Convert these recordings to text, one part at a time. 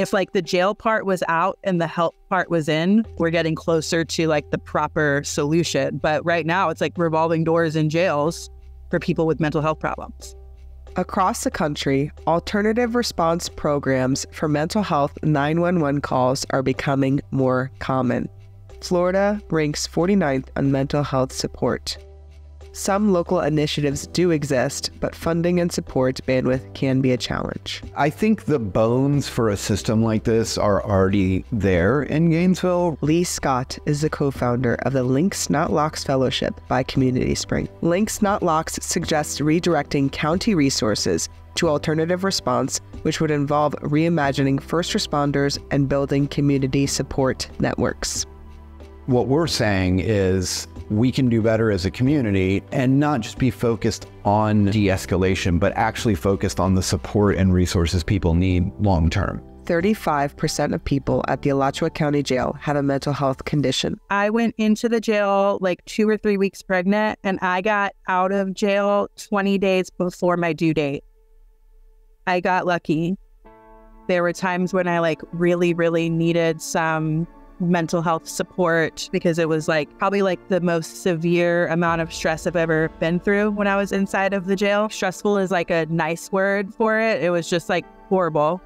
If like the jail part was out and the help part was in, we're getting closer to like the proper solution. But right now it's like revolving doors in jails for people with mental health problems. Across the country, alternative response programs for mental health 911 calls are becoming more common. Florida ranks 49th on mental health support. Some local initiatives do exist, but funding and support bandwidth can be a challenge. I think the bones for a system like this are already there in Gainesville. Lee Scott is the co-founder of the Links Not Locks Fellowship by Community Spring. Links Not Locks suggests redirecting county resources to alternative response, which would involve reimagining first responders and building community support networks. What we're saying is we can do better as a community and not just be focused on de-escalation, but actually focused on the support and resources people need long term. 35% of people at the Alachua County Jail have a mental health condition. I went into the jail like 2 or 3 weeks pregnant, and I got out of jail 20 days before my due date. I got lucky. There were times when I like really, really needed some mental health support because it was like probably like the most severe amount of stress I've ever been through when I was inside of the jail. Stressful is like a nice word for it. It was just like horrible.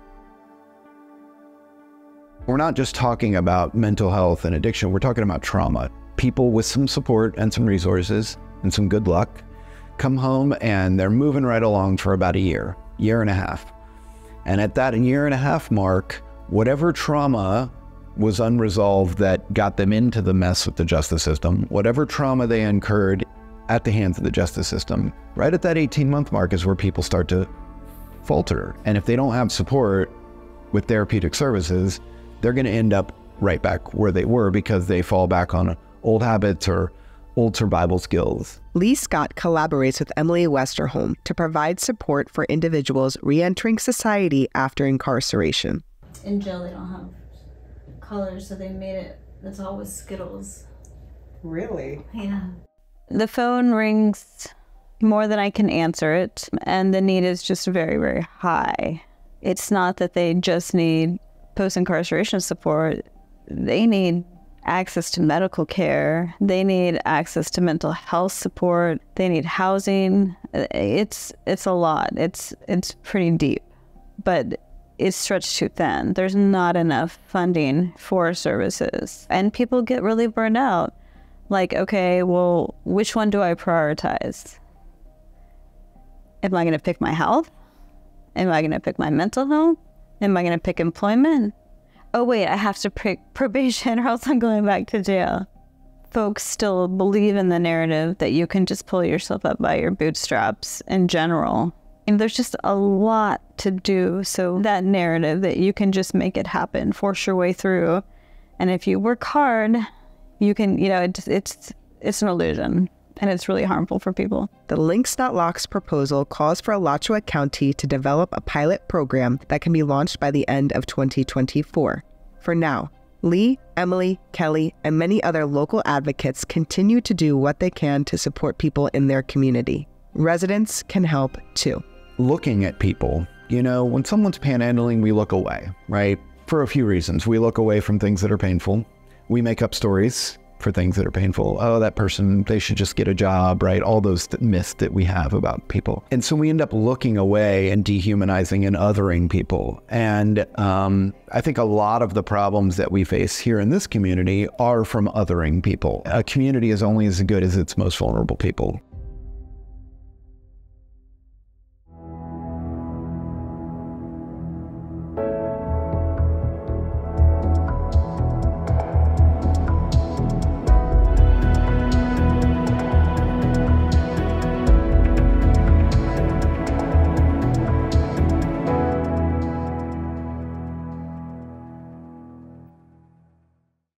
We're not just talking about mental health and addiction, we're talking about trauma. People with some support and some resources and some good luck come home and they're moving right along for about a year and a half. And at that year and a half mark, whatever trauma was unresolved that got them into the mess with the justice system, whatever trauma they incurred at the hands of the justice system, right at that 18-month mark is where people start to falter. And if they don't have support with therapeutic services, they're going to end up right back where they were because they fall back on old habits or old survival skills. Lee Scott collaborates with Emily Westerholm to provide support for individuals re-entering society after incarceration. In jail, they don't have colors, so they made it, it's always Skittles. Really? Yeah. The phone rings more than I can answer it, and the need is just very, very high. It's not that they just need post-incarceration support. They need access to medical care. They need access to mental health support. They need housing. It's a lot. It's pretty deep, but it's stretched too thin. There's not enough funding for services. And people get really burned out. Like, okay, well, which one do I prioritize? Am I going to pick my health? Am I going to pick my mental health? Am I going to pick employment? Oh, wait, I have to pick probation or else I'm going back to jail. Folks still believe in the narrative that you can just pull yourself up by your bootstraps in general. And there's just a lot to do. So that narrative that you can just make it happen, force your way through. And if you work hard, you can, it's an illusion. And it's really harmful for people. The Links Not Locks proposal calls for Alachua County to develop a pilot program that can be launched by the end of 2024. For now, Lee, Emily, Kelly, and many other local advocates continue to do what they can to support people in their community. Residents can help too. Looking at people, when someone's panhandling, we look away, right? For a few reasons. We look away from things that are painful. We make up stories for things that are painful. Oh, that person, they should just get a job, right? All those myths that we have about people. And so we end up looking away and dehumanizing and othering people. And I think a lot of the problems that we face here in this community are from othering people. A community is only as good as its most vulnerable people.